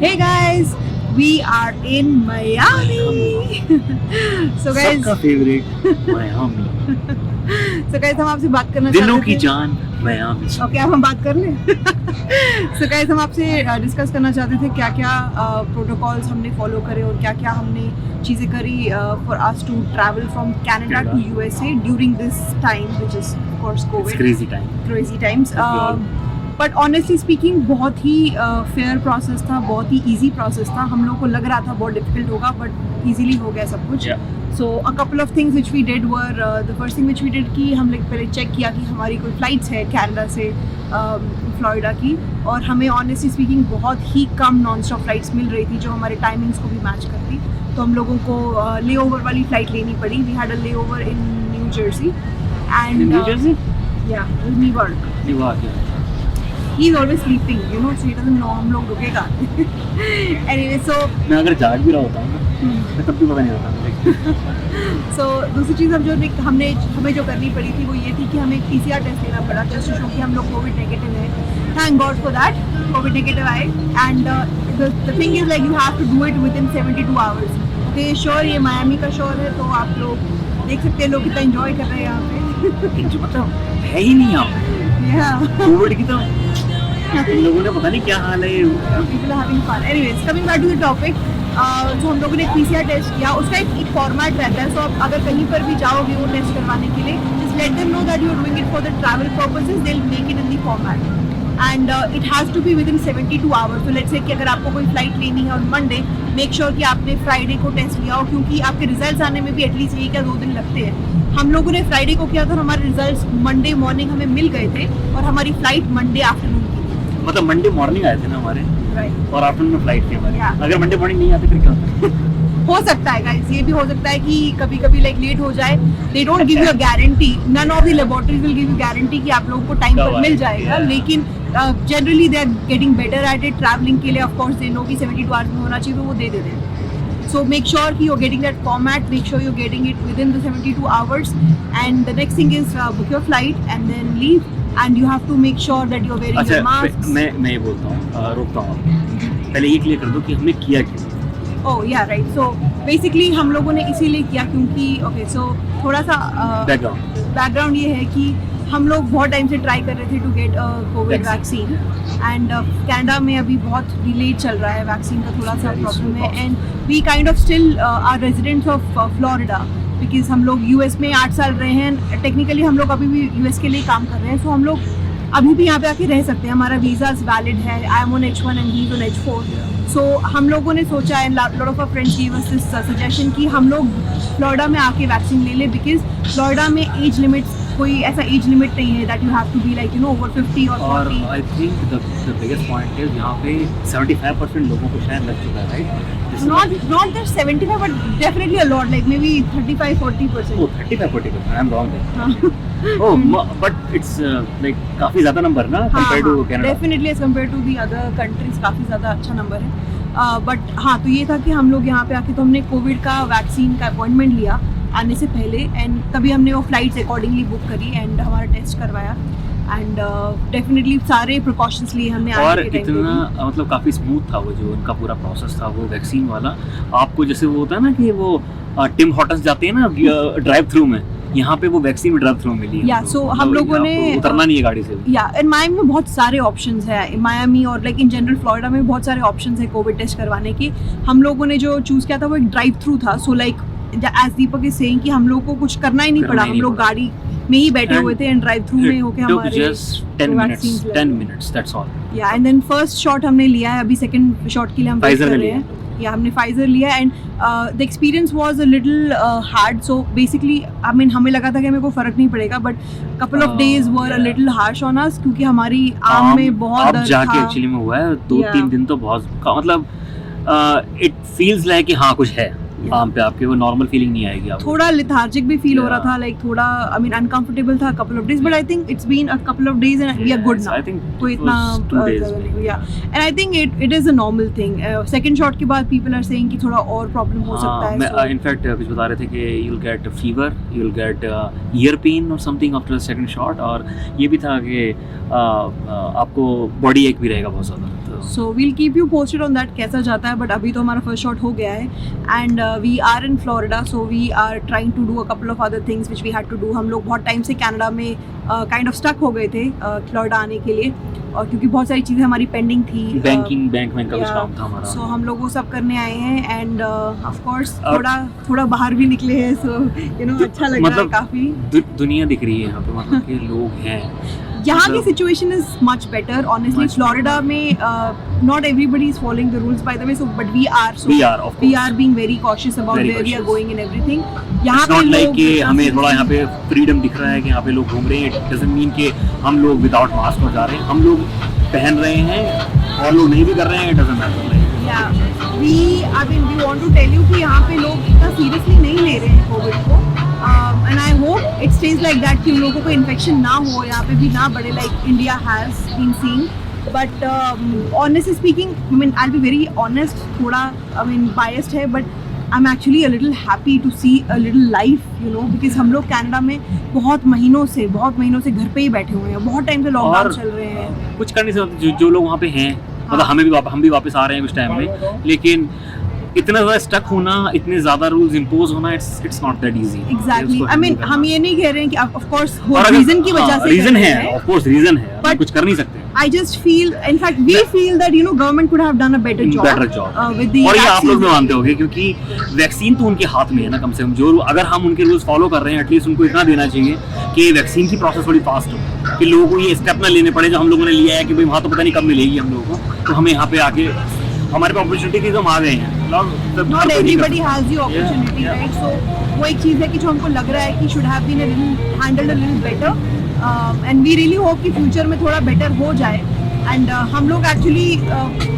Hey guys, we are in Miami. So guys, सबका favourite Miami, हम आपसे बात करना दिलों चाहते की थे. जान मायामी. ओके, अब हम बात कर लें. So guys, हम आपसे डिस्कस करना चाहते थे क्या क्या प्रोटोकॉल्स हमने फॉलो करे और क्या क्या हमने चीज़ें करी for us to travel from Canada to USA during this time which is of course It's Covid. crazy time. Times. But honestly speaking बहुत ही फेयर प्रोसेस था, बहुत ही इजी प्रोसेस था. हम लोग को लग रहा था बहुत डिफिकल्ट होगा बट इजीली हो गया सब कुछ. Yeah. So a couple of things which we did were the first thing which we did कि हम लोग पहले चेक किया कि हमारी कोई फ़्लाइट्स है कनाडा से फ्लोरिडा की, और हमें ऑनेस्टली स्पीकिंग बहुत ही कम नॉन स्टॉप फ्लाइट्स मिल रही थी जो हमारे टाइमिंग्स को भी मैच करती. तो हम लोगों को ले ओवर वाली फ़्लाइट लेनी पड़ी. वी हैड अ ले over in new Jersey and In New Jersey? या New York. New York. Yeah. He is always sleeping, you know, so he doesn't know हम लोग रुकेगा. Anyway, so मैं अगर जाग भी रहा होता हूँ ना, मैं तब भी पता नहीं होता. so दूसरी चीज़ हमें जो करनी पड़ी थी वो ये थी कि हमें एक PCR टेस्ट लेना पड़ा जस्ट टू शो कि हम लोग कोविड नेगेटिव हैं. Thank god for that, covid negative आए. And the thing is like you have to do it within 72 hours. Okay sure, ये मायामी का शोर है तो आप लोग देख सकते हैं लोग कितना एंजॉय कर रहे हैं यहाँ पे. जो मतलब है ही नहीं यहाँ कोविड की, तो इन लोगों ने पता नहीं क्या हाल है. People are having fun. Anyways, coming back to the topic, जो हम लोगों ने PCR टेस्ट किया उसका एक फॉर्मेट रहता है. सो आप अगर कहीं पर भी जाओगे वो टेस्ट करवाने के लिए, just let them know that you are doing it for the travel purposes. They'll make it in the format. And it has to be within 72 hours. So let's say कि अगर आपको कोई फ्लाइट लेनी है on Monday, make sure कि आपने Friday को test लिया हो, क्योंकि आपके रिजल्ट्स आने में भी एटलीस्ट यही क्या 2 दिन लगते हैं. हम लोगों ने फ्राइडे को किया था और हमारे रिजल्ट्स मंडे मॉर्निंग हमें मिल गए थे और हमारी फ्लाइट मंडे आफ्टरनून की. मतलब मंडे मॉर्निंग आए थे ना हमारे, राइट. और आफ्टरनून में फ्लाइट थी हमारी. Yeah. अगर मंडे मॉर्निंग नहीं आते फिर क्या होता? हो सकता है गाइस, ये भी हो सकता है कि कभी कभी लाइक लेट हो जाए. They don't give you a guarantee, none of the laboratories will give you guarantee कि आप लोगों को टाइम पर मिल जाएगा. लेकिन generally they are getting better at it. Travelling के लिए ऑफ कोर्स दे नो कि 72 आवर्स में होना चाहिए तो वो दे देते हैं. So make sure कि you're getting that format, make sure you're getting it within the 72 hours, and the next thing is book your flight and then leave, and you have to make sure that you're wearing your masks. मैं ये बोलता हूँ, रोकता हूँ. पहले ये clear कर दो कि हमने किया क्यों. Oh yeah, right. So basically हम लोगों ने इसीलिए किया क्योंकि so थोड़ा सा बैकग्राउंड ये है कि हम लोग बहुत टाइम से ट्राई कर रहे थे to get Covid vaccine, and Canada में अभी बहुत डिलेड चल रहा है वैक्सीन का, थोड़ा सा प्रॉब्लम है. And we kind of still are residents of Florida, because हम लोग यूएस में 8 साल रहे हैं. टेक्निकली हम लोग अभी भी यूएस के लिए काम कर रहे हैं, सो हम लोग अभी भी यहाँ पे आके रह सकते हैं. हमारा वीज़ा वैलिड है. I am on H1 and he is on H4. So हम लोगों ने सोचा and lot of our friends give us this suggestion कि हम लोग फ्लोरिडा में आके वैक्सीन ले लें, बिकॉज फ्लोरिडा में एज लिमिट्स कोई ऐसा एज लिमिट नहीं है that you have to be like you know over 50 और 40. और I think the biggest point is यहाँ पे 75% लोगों को शायद लग चुका है, right? Not that 75, but definitely a lot, like maybe 35-40%. Oh, 35-40%. I'm wrong there. Oh, but it's like काफी ज़्यादा नंबर ना compared to Canada. Definitely as compared to the other countries काफ़ी ज़्यादा अच्छा नंबर है. बट हाँ, तो ये था कि हम लोग यहाँ पे आके तो हमने कोविड का वैक्सीन का अपॉइंटमेंट लिया आने से पहले, एंड तभी हमने वो फ्लाइट्स अकॉर्डिंगली बुक करी एंड हमारा टेस्ट करवाया, एंड डेफिनेटली सारे प्रिकॉशंस लिए हमने. और इतना मतलब काफ़ी स्मूथ था वो जो उनका पूरा प्रोसेस था वो वैक्सीन वाला. आपको जैसे वो होता है ना कि वो टिम हॉटन्स जाते हैं ना ड्राइव थ्रू में, यहाँ पे वो वैक्सीन भी ड्राइव थ्रू में मिली है. या सो हम लोगों ने उतरना नहीं है गाड़ी से. या इन मायामी में बहुत सारे ऑप्शंस है. मायामी और लाइक इन जनरल फ्लोरिडा में बहुत सारे ऑप्शंस है कोविड टेस्ट करवाने के. हम लोगों ने जो चूज़ किया था वो एक ड्राइव थ्रू था. So like as Deepak is saying कि हम लोग को कुछ करना ही नहीं पड़ा. हम लोग गाड़ी में ही बैठे हुए थे एंड ड्राइव थ्रू में होके हमारे just 10 minutes that's all. या एंड देन फर्स्ट शॉट हमने लिया है, अभी सेकंड शॉट के लिए हम वेट कर रहे हैं. या हमने फाइजर लिया and the experience was a little hard. So basically I mean हमें लगा था कि हमें कोई फर्क नहीं पड़ेगा, but couple of days were a little harsh on us क्योंकि हमारी आर्म में बहुत दर्द था. जाके एक्चुअली में हुआ है 2-3 दिन तो बहुत मतलब इट फील्स लाइक कि हाँ कुछ है आर्म पे आपके, वो नॉर्मल फीलिंग नहीं आएगी आपको. थोड़ा लेथार्जिक भी फील हो रहा था, लाइक थोड़ा आई मीन अनकंफर्टेबल था couple of days, but I think it's been a couple of days and we are good now. I think तो इतना या and I think it is a normal thing. Second shot के बाद people are saying कि थोड़ा और problem हो सकता है. मैं इनफैक्ट कुछ बता रहे थे कि you will get fever, you will get ear pain और something after the second shot, और ये भी था कि आपको बॉडी एक भी रहेगा बहुत ज़्यादा. So we'll keep you posted on that कैसा जाता है, but अभी तो हमारा first shot हो गया है and we are in Florida, so we are trying to do a couple of other things which we had to do. हम लोग बहुत टाइम से कनाडा में kind of stuck हो गए थे फ्लोरिडा आने के लिए, और क्योंकि बहुत सारी चीज़ें हमारी पेंडिंग थी, बैंक का कुछ काम था हमारा, so हम लोग वो सब करने आए हैं एंड ऑफ कोर्स थोड़ा बाहर भी निकले हैं, so you know अच्छा लग रहा है काफ़ी। दुनिया दिख रही है यहाँ पे, मतलब कि लोग हैं यहाँ की situation is much better honestly. Florida में not everybody is following the rules by the way, so but we are being very cautious about where we are going in everything. यहाँ पे लाइक कि हमें थोड़ा यहाँ पे फ्रीडम दिख रहा है कि यहाँ पे लोग घूम रहे हैं, इट डजंट मीन कि हम लोग विदाउट मास्क हो जा रहे हैं, हम लोग पहन रहे हैं और लोग नहीं भी कर रहे हैं, it doesn't matter. We want to tell you कि यहाँ पे लोग इतना सीरियसली नहीं ले रहे हैं कोविड को, and I hope it stays like that कि उन लोगों को इन्फेक्शन ना हो, यहाँ पे भी ना बढ़े like India has been seeing. But honestly speaking, I mean I'll be very honest, थोड़ा I mean biased है, but I'm actually a little happy to see a little life, you know, because हम लोग Canada में बहुत महीनों से घर पे ही बैठे हुए हैं, बहुत टाइम से लॉकडाउन चल रहे हैं, कुछ करने से जो लोग वहाँ पे हैं, मतलब हम भी वापस आ रहे हैं उस टाइम में, लेकिन इतना ज़्यादा स्टक होना, इतने ज़्यादा रूल्स इम्पोज होना, it's not that easy. Exactly, I mean हम ये नहीं कह रहे हैं कि ऑफ कोर्स वो रीजन की वजह से रीजन है, ऑफ कोर्स रीजन है, बट कुछ कर नहीं सकते। I just feel, in fact, we feel that you know government could have done a better job with the और ये आप लोग भी मानते होंगे, क्योंकि वैक्सीन तो उनके हाथ में है ना, कम से कम जो अगर हम उनके रूल्स फॉलो कर रहे हैं, एटलीस्ट उनको इतना देना चाहिए कि वैक्सीन की प्रोसेस थोड़ी फास्ट हो, कि लोगों को ये स्टेप ना लेने पड़े जो हम लोगों ने लिया है कि भाई वहाँ तो पता नहीं कब मिलेगी हम लोगों को, तो हमें यहाँ पे आके हमारे पास अपॉर्चुनिटी थी तो हम आ गए हैं। Not everybody has the opportunity, right? So वो एक चीज़ है कि जो हमको लग रहा है कि should have been handled a little better, and we really hope कि फ्यूचर में थोड़ा बेटर हो जाए। एंड हम लोग एक्चुअली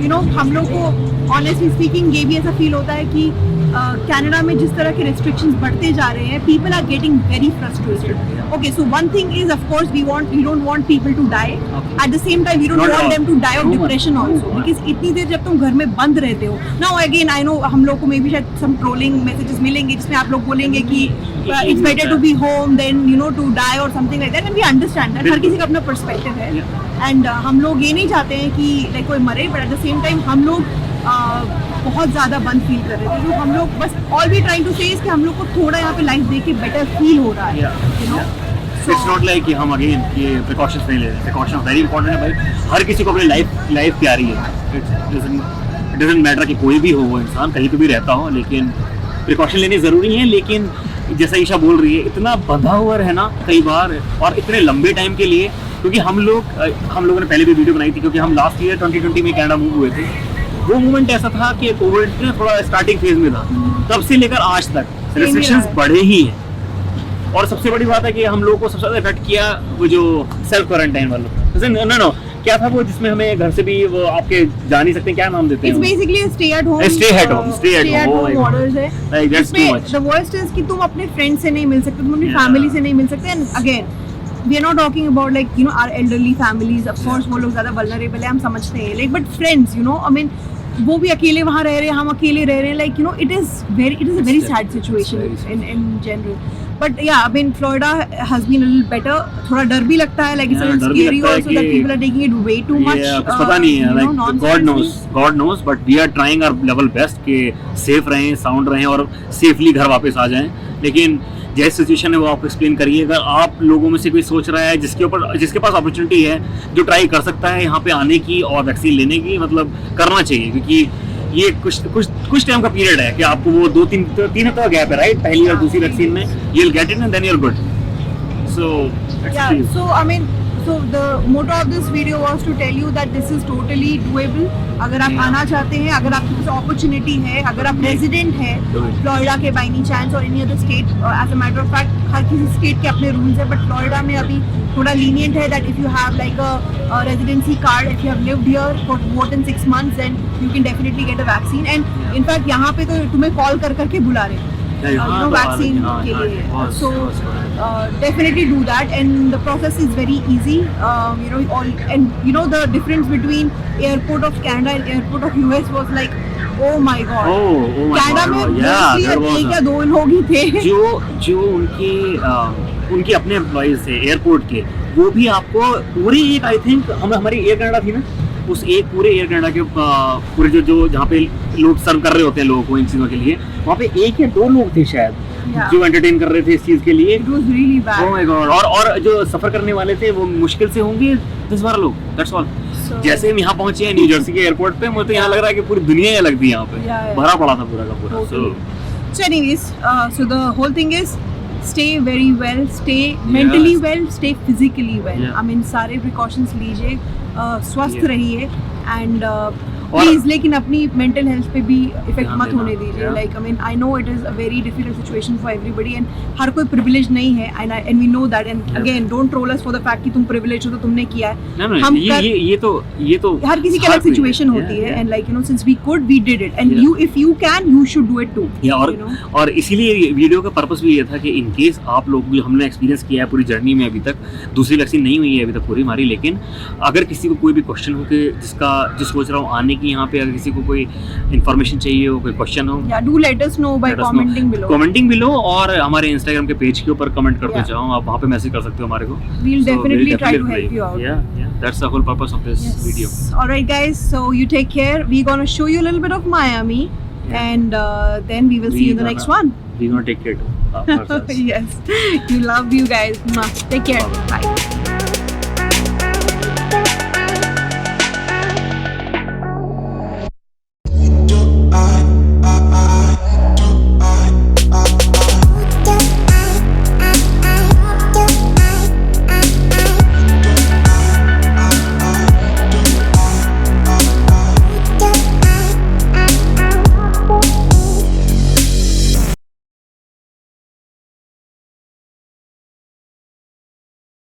यू नो हम लोग को ऑनेस्टली स्पीकिंग ये भी ऐसा फील होता है कि कनाडा में जिस तरह के रिस्ट्रिक्शंस बढ़ते जा रहे हैं, people are getting very frustrated. Okay, so one thing is of course we don't want people to die, at the same time we don't want them to die of depression also, because इतनी देर जब तुम घर में बंद रहते हो। Now again I know हम लोग को मे बी शायद सम ट्रोलिंग मैसेजेस मिलेंगे जिसमें आप लोग बोलेंगे कि it's better to be home then you know to die और something like that, and we understand that, हर किसी का अपना पर्सपेक्टिव है, एंड हम लोग ये नहीं चाहते हैं कि लाइक कोई मरे, but at the same time हम लोग बहुत ज़्यादा बंद फील कर रहे थे, तो हम लोग बस ऑल वी ट्राइंग टू से इज कि हम लोग को थोड़ा यहाँ पे लाइफ देख के बेटर फील हो रहा है, you know. It's not like कि हम अगेन ये प्रिकॉशंस नहीं ले रहे हैं, प्रिकॉशंस वेरी इंपॉर्टेंट है भाई, हर किसी को अपनी लाइफ प्यारी है, इट डजंट मैटर कि कोई भी हो वो इंसान कहीं पे भी रहता हो, लेकिन प्रिकॉशन लेने ज़रूरी है। लेकिन जैसा ईशा बोल रही है, इतना बंधा हुआ रहना कई बार और इतने लंबे टाइम के लिए, क्योंकि हम लोगों ने पहले भी वीडियो बनाई थी, क्योंकि हम लास्ट ईयर 2020 में कनाडा मूव हुए थे, वो मूवमेंट ऐसा था कि कोविड ने थोड़ा स्टार्टिंग फेज में था, तब से लेकर आज तक रिस्ट्रिक्शंस बढ़े ही हैं, और सबसे बड़ी बात है कि हम लोगों को सबसे ज़्यादा इफेक्ट किया वो जो सेल्फ क्वारंटाइन वालों, नो क्या था वो जिसमें हमें घर से भी वो आपके जा नहीं सकते, क्या नाम देते हैं, it's basically stay at home orders है, like that's too much. The worst is कि तुम अपने फ्रेंड से नहीं मिल सकते, तुम अपनी फैमिली से नहीं मिल सकते, and again we are not talking about like you know our elderly families, of course वो लोग ज़्यादा vulnerable है, हम समझते हैं, like but friends you know I mean वो भी अकेले वहाँ रह रहे हैं, हम अकेले रह रहे हैं, like you know it is a very sad situation in general, but yeah I mean Florida has been a little better, थोड़ा डर भी लगता है, like it's a little scary also that people are taking it way too much, कुछ पता नहीं है, like God knows but we are trying our level best कि safe रहें, sound रहें और safely घर वापस आ जाएं, लेकिन जैसी सिचुएशन है वो आप एक्सप्लेन करिए। अगर आप लोगों में से कोई सोच रहा है जिसके पास अपॉर्चुनिटी है, जो ट्राई कर सकता है यहाँ पे आने की और वैक्सीन लेने की, मतलब करना चाहिए, क्योंकि ये कुछ टाइम का पीरियड है कि आपको वो 2-3 हफ्ते का गैप है, राइट, पहली और दूसरी वैक्सीन में, you will get it and then you are good. So I mean so the motto of this video was to tell you that this is totally doable, अगर आप आना चाहते हैं, अगर आपके पास अपॉर्चुनिटी है, अगर आप रेजिडेंट हैं फ्लोरिडा के बाय एनी चांस और any other state, as a matter of fact हर किसी स्टेट के अपने रूल्स है, बट फ्लोरिडा में अभी थोड़ा लीनियंट है that if you have like a residency card, if you have lived here for more than 6 months then you can definitely get a vaccine, and in fact यहाँ पे तो तुम्हें कॉल करके बुला रहे हैं वैक्सीन के लिए, so definitely do that, and the process is very easy, you know, and you know the difference between airport of Canada and airport of US was like oh my god, Canada में mostly एक या 2 लोग ही थे जो उनके अपने employees थे airport के, वो भी आपको पूरी एक आई थिंक हमारी एयर कनाडा थी ना, उस एक पूरे एयर कनाडा के पूरे जो जहाँ पे लोग सर्व कर रहे होते हैं लोगों को इन चीज़ों के लिए, वहाँ पे 1 या 2 लोग थे शायद जो एंटरटेन कर रहे थे इस चीज़ के लिए। It was really bad. Oh my God. और जो सफ़र करने वाले थे वो मुश्किल से होंगे 10-12 लोग, that's all. So- जैसे हम यहाँ पहुंचे हैं न्यू जर्सी के एयरपोर्ट पे, मुझे तो यहाँ लग रहा है कि पूरी दुनिया ही लगती है यहाँ पे, Yeah. भरा पड़ा था पूरा का पूरा। Totally. So anyways, so the whole thing is stay very well, stay mentally well, stay physically well. Yeah. I mean सारे precautions लीजिए, स्वस्थ Yeah. रहिए and और- प्लीज लेकिन अपनी मेंटल हेल्थ पे भी इफेक्ट ध्यान मत देना, होने दीजिए। yeah. Like I mean I know it is a very difficult situation for everybody and हर कोई प्रिविलेज नहीं है and we know that and Yeah. Again don't troll us for the fact कि तुम प्रिविलेज हो तो तुमने किया है। ना हम ये तो हर किसी की अलग सिचुएशन होती है and like you know since we could we did it and Yeah. You if you can you should do it too. और इसीलिए वीडियो का पर्पस भी ये था कि इन केस आप लोग जो हमने एक्सपीरियंस किया है पूरी जर्नी में अभी तक, दूसरी वैक्सीन नहीं हुई है अभी तक पूरी हमारी, लेकिन अगर किसी को कोई भी क्वेश्चन हो कि जो सोच रहा हूँ आने की यहाँ पे, अगर किसी को कोई इन्फॉर्मेशन चाहिए हो, कोई क्वेश्चन हो, या do let us know by commenting below और हमारे इंस्टाग्राम के पेज के ऊपर कमेंट करते Yeah. जाओ, आप वहाँ पे मैसेज कर सकते हो हमारे को। We will So, definitely we'll try to definitely help you out. Yeah, that's the whole purpose of this video. Alright guys, so you take care. We're gonna show you a little bit of Miami and then we will see you in the next one. We're gonna take care too. Yes, you love you guys. Mwah. Take care. Bye.